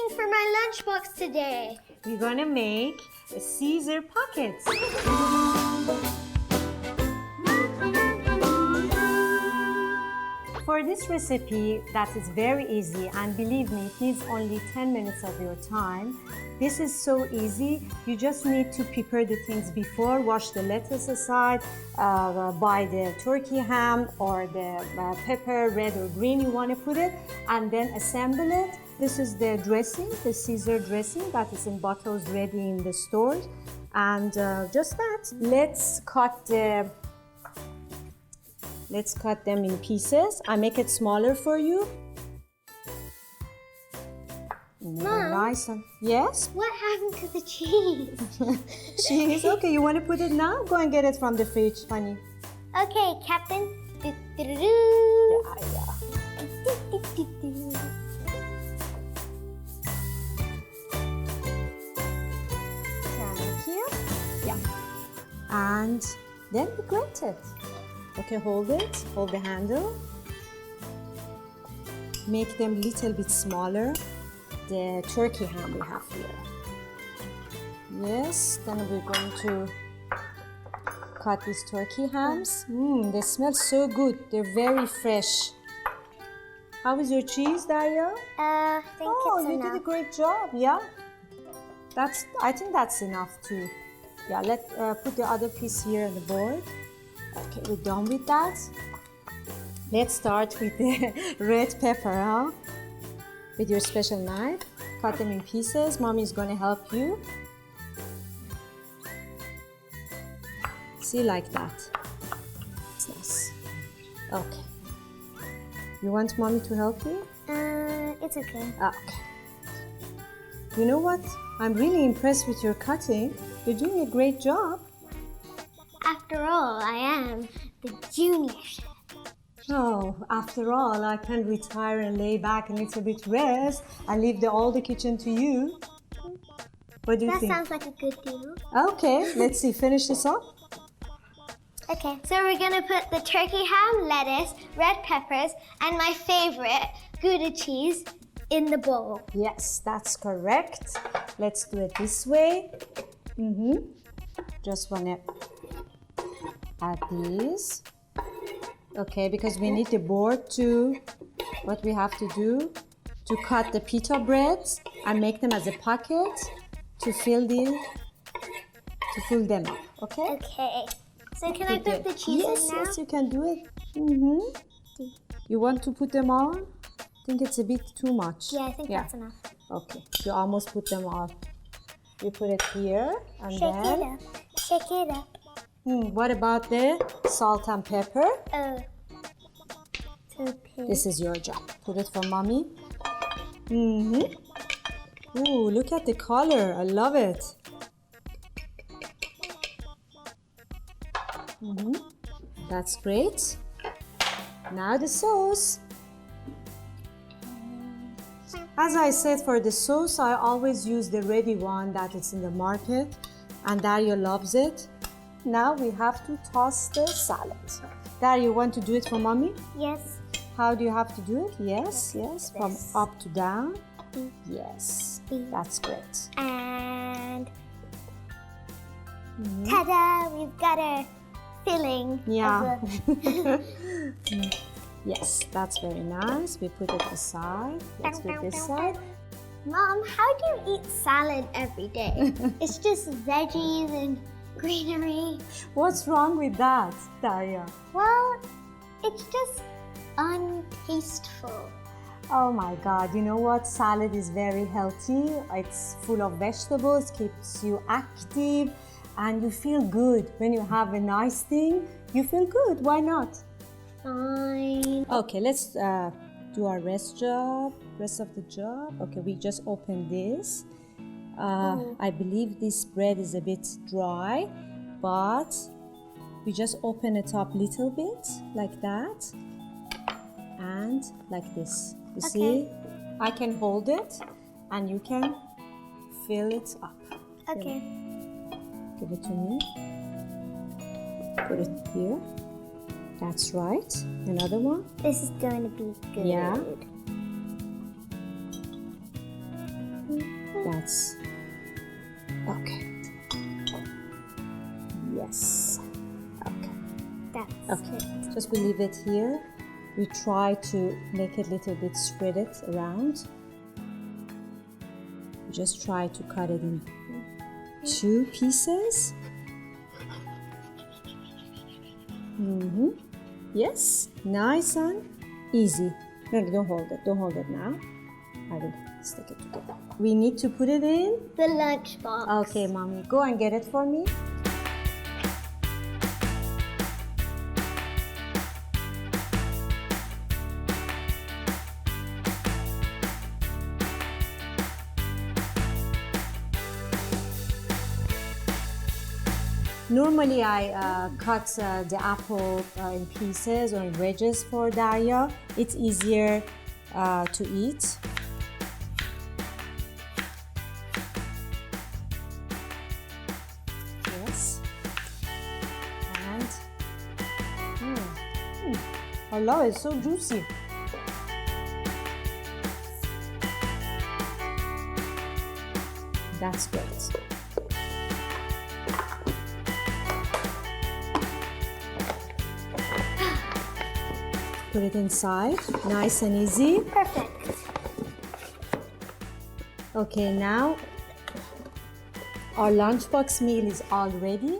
making for my lunchbox today? We're gonna make a Caesar pockets. For this recipe that is very easy, and believe me, it needs only 10 minutes of your time. This is so easy. You just need to prepare the things before, wash the lettuce aside, buy the turkey ham or the pepper, red or green you want to put it, and then assemble it. This is the dressing, the Caesar dressing that is in bottles ready in the stores. And just that. Let's cut them in pieces. I make it smaller for you. Mom, nice. Yes? what happened to the cheese? Cheese? Okay, you want to put it now? Go and get it from the fridge, honey. Okay, Captain. Thank you. Yeah. And then we grate it. Okay, hold it. Hold the handle. Make them a little bit smaller. The turkey ham we have here. Yes, then we're going to cut these turkey hams. They smell so good. They're very fresh. How is your cheese, Daria? I think it's you enough. did a great job. Yeah, I think that's enough too. Yeah, let's put the other piece here on the board. Okay, we're done with that. Let's start with the red pepper, huh? With your special knife. Cut them in pieces. Mommy's gonna help you. See, like that. It's nice. Okay. You want Mommy to help you? It's okay. Okay. You know what? I'm really impressed with your cutting. You're doing a great job. After all, I am the junior chef. Oh, after all, I can retire and lay back a little bit rest and leave all the kitchen to you. What do you That think? sounds like a good deal. Okay, let's see. Finish this off. Okay, so we're gonna put the turkey ham, lettuce, red peppers, and my favorite, Gouda cheese, in the bowl. Yes, that's correct. Let's do it this way. Just wanna add these. Okay, because we need the board to, what we have to do, to cut the pita breads and make them as a pocket to fill them up, okay? Okay, so can I put the cheese in now? Yes, you can do it. You want to put them all? I think it's a bit too much. Yeah, I think that's enough. Okay, you almost put them all. You put it here and Shake then... it up. Shake it up. What about the salt and pepper? Oh. Okay. This is your job. Put it for Mommy. Ooh, look at the color. I love it. That's great. Now the sauce. As I said, for the sauce, I always use the ready one that is in the market, and Dario loves it. Now we have to toss the salad. Dario, you want to do it for Mommy? Yes. How do you have to do it? Yes, from This. up to down. Yes, that's great. And ta-da! We've got a filling. Yeah. Of the... Yes, that's very nice. We put it aside. Let's do this side. Mom, how do you eat salad every day? It's just veggies and greenery. What's wrong with that, Daria? Well, it's just untasteful. Oh my God, you know what? Salad is very healthy. It's full of vegetables, keeps you active, and you feel good. When you have a nice thing, you feel good. Why not? Fine. Okay, let's do our rest of the job. Okay, we just opened this. I believe this bread is a bit dry, but we just open it up a little bit like that and like this. You see, I can hold it and you can fill it up. Okay. Give it to me. Put it here. That's right. Another one. This is going to be good. Yeah. That's okay. Yes. Okay. That's Okay. Just we leave it here. We try to make it a little bit spread it around. Just try to cut it in 2 pieces. Yes, nice and easy. No, don't hold it. Don't hold it now. I will stick it together. We need to put it in the lunchbox. Okay, mommy, go and get it for me. Normally, I cut the apple in pieces or in wedges for Daria. It's easier to eat. Yes. And I love it, it's so juicy. That's great. Put it inside, nice and easy. Perfect. Okay, now our lunchbox meal is all ready.